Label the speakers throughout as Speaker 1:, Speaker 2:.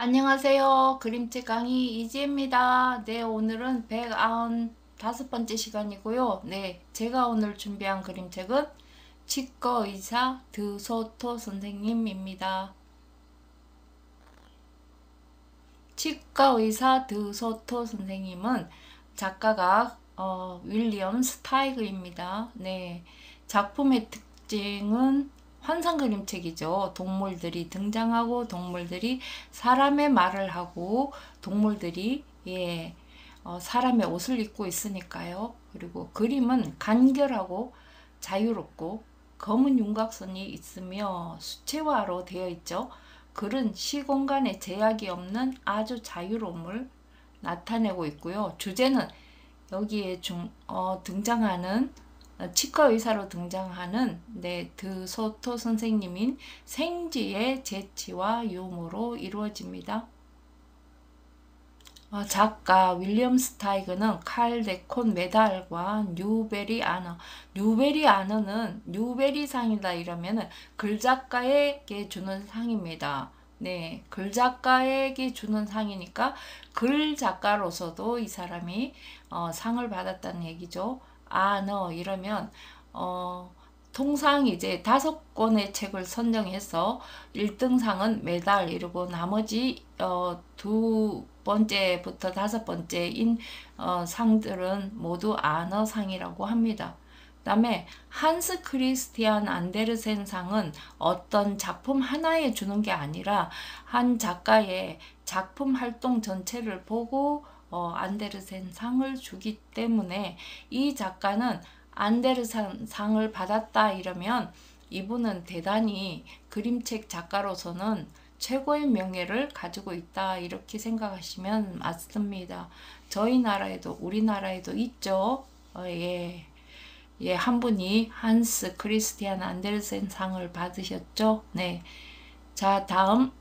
Speaker 1: 안녕하세요. 그림책 강의 이지입니다. 네, 오늘은 195번째 시간이고요. 네, 제가 오늘 준비한 그림책은 치과 의사 드소토 선생님입니다. 치과 의사 드소토 선생님은 작가가 윌리엄 스타이그입니다. 네, 작품의 특징은 환상 그림책이죠. 동물들이 등장하고 동물들이 사람의 말을 하고 동물들이 사람의 옷을 입고 있으니까요. 그리고 그림은 간결하고 자유롭고 검은 윤곽선이 있으며 수채화로 되어 있죠. 글은 시공간에 제약이 없는 아주 자유로움을 나타내고 있고요. 주제는 여기에 등장하는 치과 의사로 등장하는 드소토 선생님인 생지의 재치와 유머로 이루어집니다. 작가 윌리엄 스타이그는 칼 데콘 메달과 뉴베리 아너, 뉴베리 아너는 뉴베리 상이다 이러면은 글작가에게 주는 상입니다. 네, 글작가에게 주는 상이니까 글작가로서도 이 사람이 상을 받았다는 얘기죠. 아너 이러면 통상 이제 5권의 책을 선정해서 1등상은 메달 이러고 나머지 두 번째부터 5번째인 상들은 모두 아너상이라고 합니다. 그 다음에 한스 크리스티안 안데르센 상은 어떤 작품 하나에 주는 게 아니라 한 작가의 작품 활동 전체를 보고 안데르센 상을 주기 때문에 이 작가는 안데르센 상을 받았다 이러면 이분은 대단히 그림책 작가로서는 최고의 명예를 가지고 있다 이렇게 생각하시면 맞습니다. 저희 나라에도 우리나라에도 있죠. 한 분이 한스 크리스티안 안데르센 상을 받으셨죠. 네. 자, 다음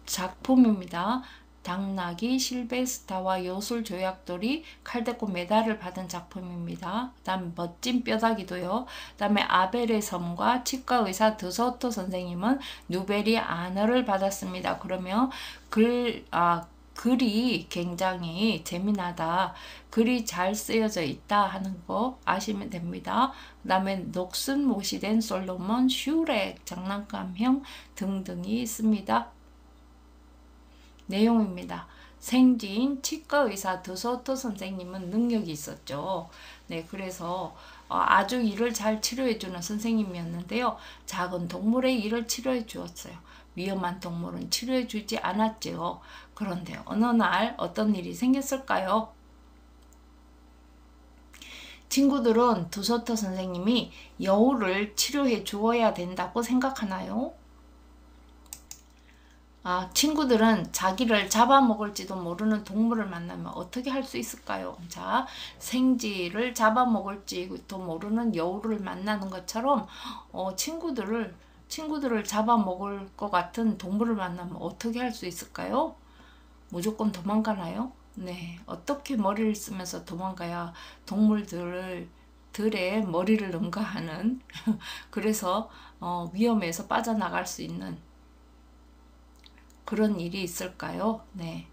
Speaker 1: 작품입니다. 당나귀 실베스타와 요술 조약돌이 칼데코 메달을 받은 작품입니다. 그 다음 멋진 뼈다귀도요. 그 다음에 아벨의 섬과 치과 의사 드소토 선생님은 누베리 아너를 받았습니다. 그러면 글이 굉장히 재미나다. 글이 잘 쓰여져 있다 하는 거 아시면 됩니다. 그 다음에 녹슨 못이 된 솔로몬 슈렉 장난감형 등등이 있습니다. 내용입니다. 생지인 치과 의사 드소토 선생님은 능력이 있었죠. 네, 그래서 아주 일을 잘 치료해주는 선생님이었는데요. 작은 동물의 일을 치료해 주었어요. 위험한 동물은 치료해 주지 않았죠. 그런데 어느 날 어떤 일이 생겼을까요? 친구들은 드소토 선생님이 여우를 치료해 주어야 된다고 생각하나요? 친구들은 자기를 잡아먹을지도 모르는 동물을 만나면 어떻게 할 수 있을까요? 자, 생쥐를 잡아먹을지도 모르는 여우를 만나는 것처럼 친구들을 잡아먹을 것 같은 동물을 만나면 어떻게 할 수 있을까요? 무조건 도망가나요? 네, 어떻게 머리를 쓰면서 도망가야 동물들의 머리를 능가하는 그래서 위험에서 빠져나갈 수 있는 그런 일이 있을까요? 네.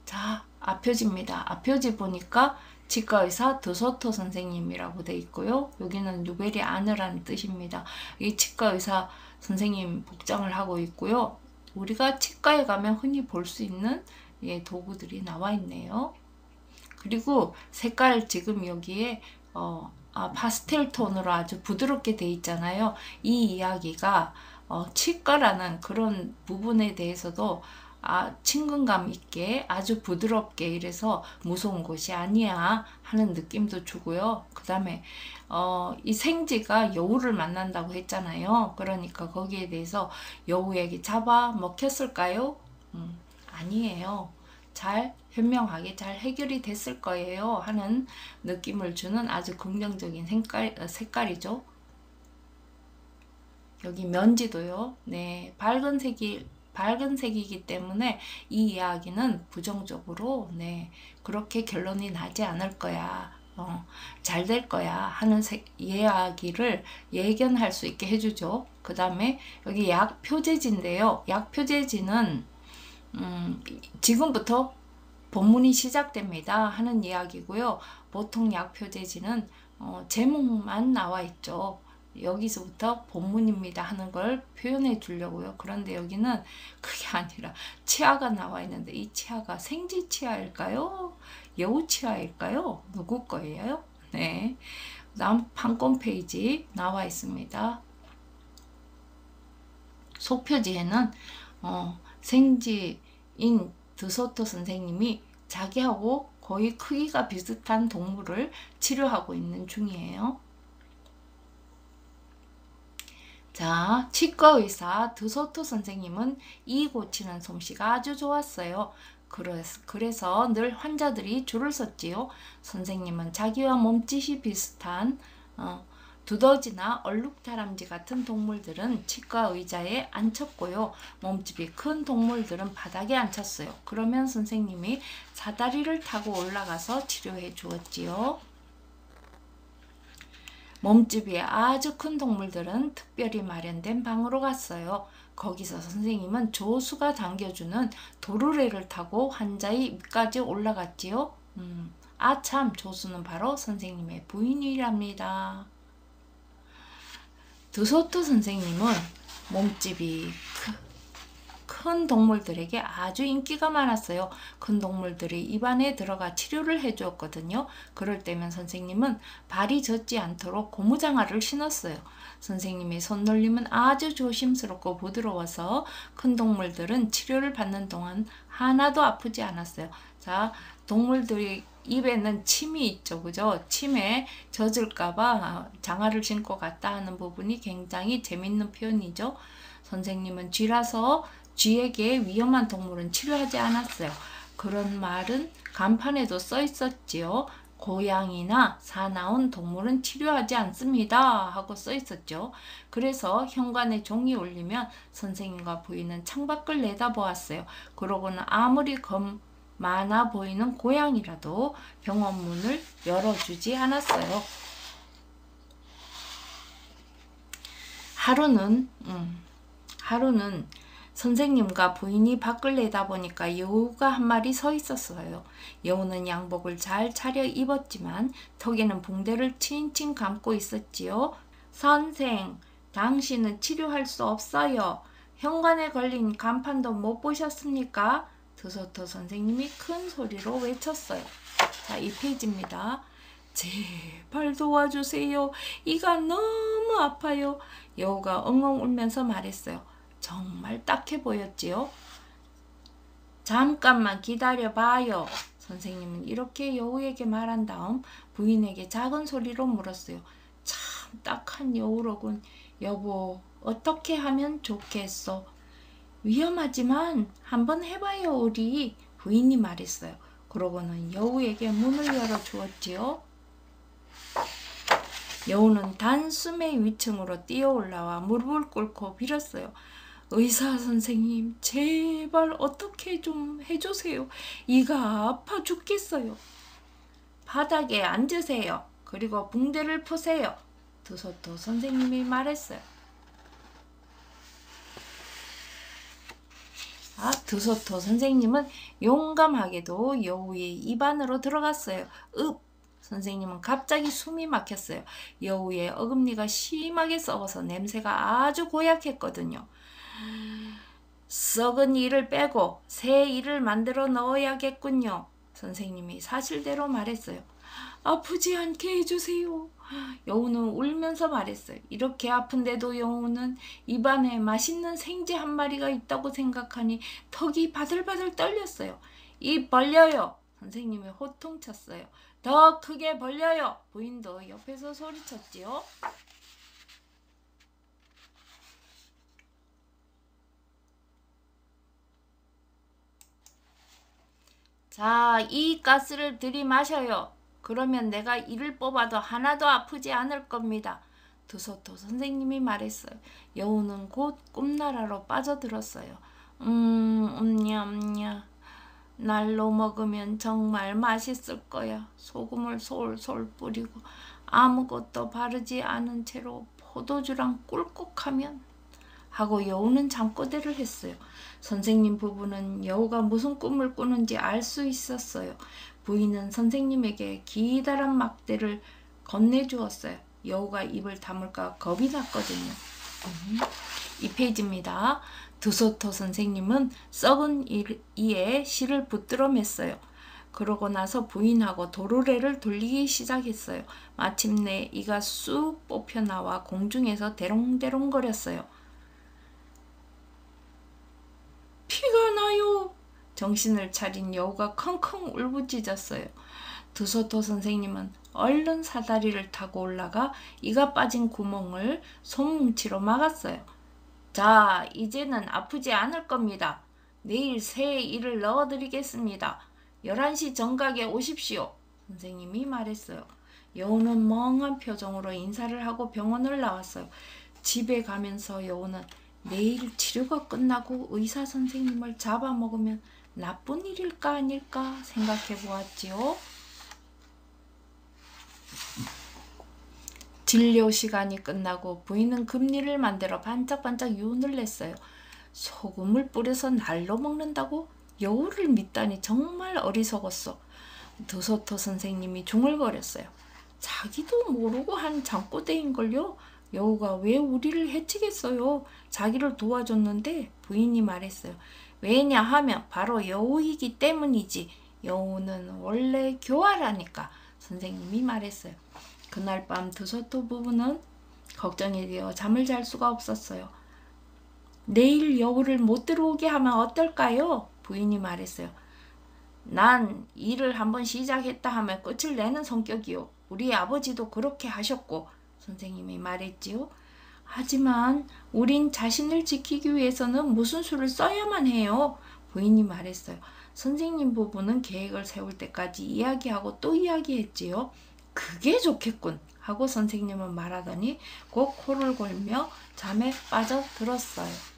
Speaker 1: 자, 앞표지입니다. 앞표지 보니까 치과의사 드소토 선생님이라고 돼 있고요. 여기는 누베리 아느라는 뜻입니다. 이 치과의사 선생님 복장을 하고 있고요. 우리가 치과에 가면 흔히 볼 수 있는 도구들이 나와 있네요. 그리고 색깔 지금 여기에 파스텔 톤으로 아주 부드럽게 돼 있잖아요. 이 이야기가 치과라는 그런 부분에 대해서도 친근감 있게 아주 부드럽게 이래서 무서운 곳이 아니야 하는 느낌도 주고요. 그 다음에 이 생쥐가 여우를 만난다고 했잖아요. 그러니까 거기에 대해서 여우에게 잡아먹혔을까요? 아니에요. 잘 현명하게 잘 해결이 됐을 거예요 하는 느낌을 주는 아주 긍정적인 색깔이죠. 여기 면지도요. 네, 밝은 색이기 때문에 이 이야기는 부정적으로 그렇게 결론이 나지 않을 거야. 잘 될 거야 하는 이야기를 예견할 수 있게 해주죠. 그 다음에 여기 약 표제지인데요. 약 표제지는 지금부터 본문이 시작됩니다 하는 이야기고요. 보통 약 표제지는 제목만 나와 있죠. 여기서부터 본문입니다 하는 걸 표현해 주려고요. 그런데 여기는 그게 아니라 치아가 나와 있는데 이 치아가 생지 치아일까요? 여우 치아일까요? 누구 거예요? 네. 다음 판권 페이지 나와 있습니다. 속표지에는 생지인 드소토 선생님이 자기하고 거의 크기가 비슷한 동물을 치료하고 있는 중이에요. 자, 치과의사 드소토 선생님은 이 고치는 솜씨가 아주 좋았어요. 그래서 늘 환자들이 줄을 섰지요. 선생님은 자기와 몸짓이 비슷한 두더지나 얼룩다람쥐 같은 동물들은 치과 의자에 앉혔고요. 몸집이 큰 동물들은 바닥에 앉혔어요. 그러면 선생님이 사다리를 타고 올라가서 치료해 주었지요. 몸집이 아주 큰 동물들은 특별히 마련된 방으로 갔어요. 거기서 선생님은 조수가 당겨주는 도르래를 타고 환자의 위까지 올라갔지요. 아참, 조수는 바로 선생님의 부인이랍니다. 드소토 선생님은 몸집이 큰 동물들에게 아주 인기가 많았어요. 큰 동물들이 입안에 들어가 치료를 해주었거든요. 그럴 때면 선생님은 발이 젖지 않도록 고무장화를 신었어요. 선생님의 손놀림은 아주 조심스럽고 부드러워서 큰 동물들은 치료를 받는 동안 하나도 아프지 않았어요. 자, 동물들이 입에는 침이 있죠. 그죠? 침에 젖을까봐 장화를 신고 갔다 하는 부분이 굉장히 재밌는 표현이죠. 선생님은 쥐라서 쥐에게 위험한 동물은 치료하지 않았어요. 그런 말은 간판에도 써 있었지요. 고양이나 사나운 동물은 치료하지 않습니다 하고 써 있었죠. 그래서 현관에 종이 울리면 선생님과 부인은 창밖을 내다보았어요. 그러고는 아무리 많아 보이는 고양이라도 병원 문을 열어주지 않았어요. 하루는 선생님과 부인이 밖을 내다보니까 여우가 한 마리 서 있었어요. 여우는 양복을 잘 차려 입었지만 턱에는 붕대를 칭칭 감고 있었지요. 선생, 당신은 치료할 수 없어요. 현관에 걸린 간판도 못 보셨습니까? 드소토 선생님이 큰 소리로 외쳤어요. 자, 이 페이지입니다. 제발 도와주세요. 이가 너무 아파요. 여우가 엉엉 울면서 말했어요. 정말 딱해 보였지요. 잠깐만 기다려봐요. 선생님은 이렇게 여우에게 말한 다음 부인에게 작은 소리로 물었어요. 참 딱한 여우로군. 여보, 어떻게 하면 좋겠어? 위험하지만 한번 해봐요, 우리. 부인이 말했어요. 그러고는 여우에게 문을 열어주었지요. 여우는 단숨에 위층으로 뛰어올라와 무릎을 꿇고 빌었어요. 의사 선생님, 제발 어떻게 좀 해주세요. 이가 아파 죽겠어요. 바닥에 앉으세요. 그리고 붕대를 푸세요. 드소토 선생님이 말했어요. 드소토 선생님은 용감하게도 여우의 입 안으로 들어갔어요. 선생님은 갑자기 숨이 막혔어요. 여우의 어금니가 심하게 썩어서 냄새가 아주 고약했거든요. 썩은 이를 빼고 새 이를 만들어 넣어야겠군요. 선생님이 사실대로 말했어요. 아프지 않게 해주세요. 여우는 울면서 말했어요. 이렇게 아픈데도 여우는 입안에 맛있는 생쥐 한 마리가 있다고 생각하니 턱이 바들바들 떨렸어요. 입 벌려요. 선생님이 호통쳤어요. 더 크게 벌려요. 부인도 옆에서 소리쳤지요. 자, 이 가스를 들이마셔요. 그러면 내가 이를 뽑아도 하나도 아프지 않을 겁니다. 드소토 선생님이 말했어요. 여우는 곧 꿈나라로 빠져들었어요. 음냐. 날로 먹으면 정말 맛있을 거야. 소금을 솔솔 뿌리고 아무것도 바르지 않은 채로 포도주랑 꿀꺽하면 하고 여우는 잠꼬대를 했어요. 선생님 부부는 여우가 무슨 꿈을 꾸는지 알 수 있었어요. 부인은 선생님에게 기다란 막대를 건네주었어요. 여우가 입을 다물까 겁이 났거든요. 이 페이지입니다. 드소토 선생님은 썩은 이에 실을 붙들어 맸어요. 그러고 나서 부인하고 도르래를 돌리기 시작했어요. 마침내 이가 쑥 뽑혀나와 공중에서 대롱대롱거렸어요. 피가 나요. 정신을 차린 여우가 컹컹 울부짖었어요. 드소토 선생님은 얼른 사다리를 타고 올라가 이가 빠진 구멍을 손뭉치로 막았어요. 자, 이제는 아프지 않을 겁니다. 내일 새 이를 넣어드리겠습니다. 11시 정각에 오십시오. 선생님이 말했어요. 여우는 멍한 표정으로 인사를 하고 병원을 나왔어요. 집에 가면서 여우는 내일 치료가 끝나고 의사 선생님을 잡아먹으면 나쁜 일일까 아닐까 생각해 보았지요. 진료 시간이 끝나고 부인은 금리를 만들어 반짝반짝 윤을 냈어요. 소금을 뿌려서 날로 먹는다고? 여우를 믿다니 정말 어리석었어. 드소토 선생님이 중얼거렸어요. 자기도 모르고 한 잠꼬대인걸요. 여우가 왜 우리를 해치겠어요. 자기를 도와줬는데. 부인이 말했어요. 왜냐하면 바로 여우이기 때문이지. 여우는 원래 교활하니까. 선생님이 말했어요. 그날 밤 드소토 부부는 걱정이 되어 잠을 잘 수가 없었어요. 내일 여우를 못 들어오게 하면 어떨까요? 부인이 말했어요. 난 일을 한번 시작했다 하면 끝을 내는 성격이요. 우리 아버지도 그렇게 하셨고. 선생님이 말했지요. 하지만 우린 자신을 지키기 위해서는 무슨 수를 써야만 해요. 부인이 말했어요. 선생님 부부는 계획을 세울 때까지 이야기하고 또 이야기했지요. 그게 좋겠군 하고 선생님은 말하더니 곧 코를 골며 잠에 빠져들었어요.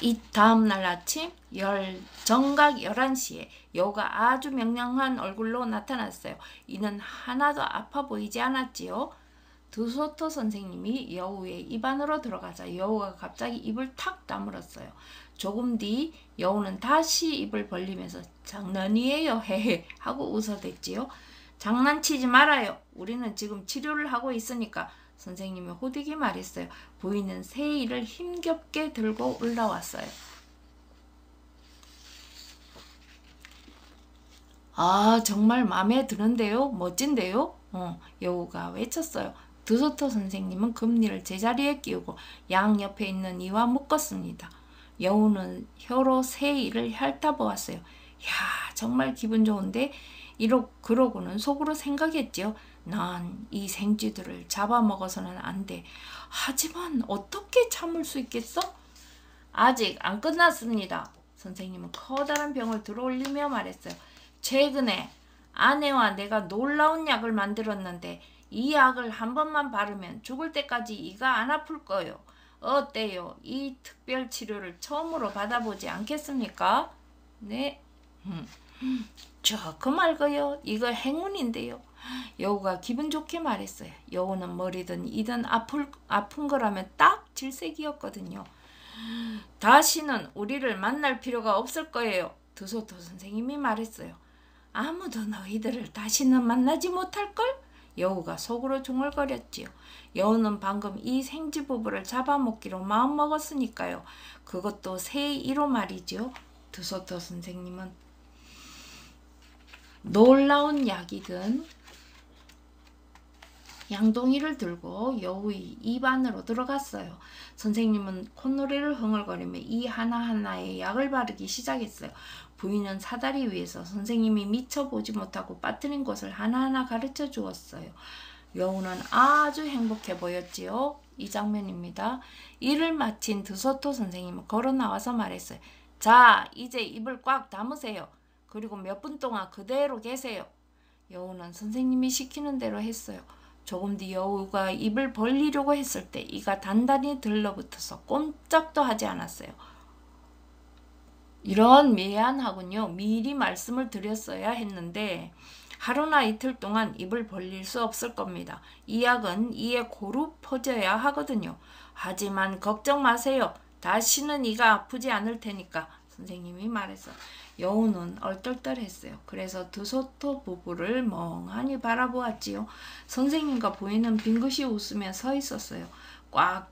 Speaker 1: 이 다음날 아침 정각 11시에 여우가 아주 명랑한 얼굴로 나타났어요. 이는 하나도 아파 보이지 않았지요. 드소토 선생님이 여우의 입 안으로 들어가자 여우가 갑자기 입을 탁 다물었어요. 조금 뒤 여우는 다시 입을 벌리면서 장난이에요 헤헤 하고 웃어댔지요. 장난치지 말아요. 우리는 지금 치료를 하고 있으니까. 선생님이 호되게 말했어요. 부인은 새 이를 힘겹게 들고 올라왔어요. 아, 정말 마음에 드는데요. 멋진데요. 여우가 외쳤어요. 드소토 선생님은 금리를 제자리에 끼우고 양옆에 있는 이와 묶었습니다. 여우는 혀로 새 이를 핥아보았어요. 야, 정말 기분 좋은데? 그러고는 속으로 생각했지요. 난 이 생쥐들을 잡아먹어서는 안 돼. 하지만 어떻게 참을 수 있겠어? 아직 안 끝났습니다. 선생님은 커다란 병을 들어올리며 말했어요. 최근에 아내와 내가 놀라운 약을 만들었는데 이 약을 한 번만 바르면 죽을 때까지 이가 안 아플 거예요. 어때요? 이 특별 치료를 처음으로 받아보지 않겠습니까? 네. 조금 알고요. 이거 행운인데요. 여우가 기분 좋게 말했어요. 여우는 머리든 이든 아픈 거라면 딱 질색이었거든요. 다시는 우리를 만날 필요가 없을 거예요. 드소토 선생님이 말했어요. 아무도 너희들을 다시는 만나지 못할걸? 여우가 속으로 중얼거렸지요. 여우는 방금 이 생쥐 부부를 잡아먹기로 마음먹었으니까요. 그것도 새 이로 말이죠. 드소토 선생님은 놀라운 약이든 양동이를 들고 여우의 입 안으로 들어갔어요. 선생님은 콧노래를 흥얼거리며 이 하나하나에 약을 바르기 시작했어요. 부인은 사다리 위에서 선생님이 미처 보지 못하고 빠뜨린 곳을 하나하나 가르쳐 주었어요. 여우는 아주 행복해 보였지요. 이 장면입니다. 일을 마친 드소토 선생님은 걸어 나와서 말했어요. 자, 이제 입을 꽉 다무세요. 그리고 몇 분 동안 그대로 계세요. 여우는 선생님이 시키는 대로 했어요. 조금 뒤 여우가 입을 벌리려고 했을 때 이가 단단히 들러붙어서 꼼짝도 하지 않았어요. 이런 미안하군요. 미리 말씀을 드렸어야 했는데 하루나 이틀 동안 입을 벌릴 수 없을 겁니다. 이 약은 이에 고루 퍼져야 하거든요. 하지만 걱정 마세요. 다시는 이가 아프지 않을 테니까 선생님이 말했어. 여우는 얼떨떨했어요. 그래서 드소토 부부를 멍하니 바라보았지요. 선생님과 부인은 빙긋이 웃으며 서 있었어요. 꽉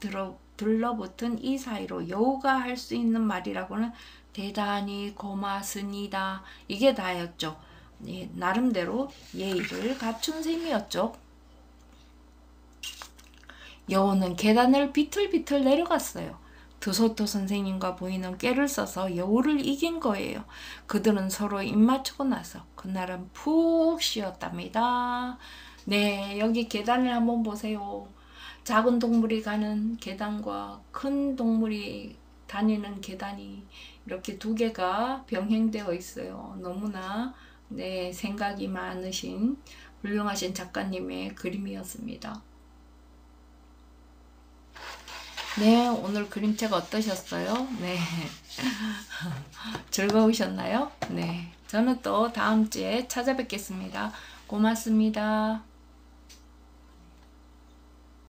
Speaker 1: 들러붙은 이 사이로 여우가 할 수 있는 말이라고는 대단히 고맙습니다. 이게 다였죠. 예, 나름대로 예의를 갖춘 셈이었죠. 여우는 계단을 비틀비틀 내려갔어요. 드소토 선생님과 부인은 꾀를 써서 여우를 이긴 거예요. 그들은 서로 입맞추고 나서 그날은 푹 쉬었답니다. 네, 여기 계단을 한번 보세요. 작은 동물이 가는 계단과 큰 동물이 다니는 계단이 이렇게 두 개가 병행되어 있어요. 너무나 네, 생각이 많으신 훌륭하신 작가님의 그림이었습니다. 네, 오늘 그림책 어떠셨어요? 네. 즐거우셨나요? 네. 저는 또 다음 주에 찾아뵙겠습니다. 고맙습니다.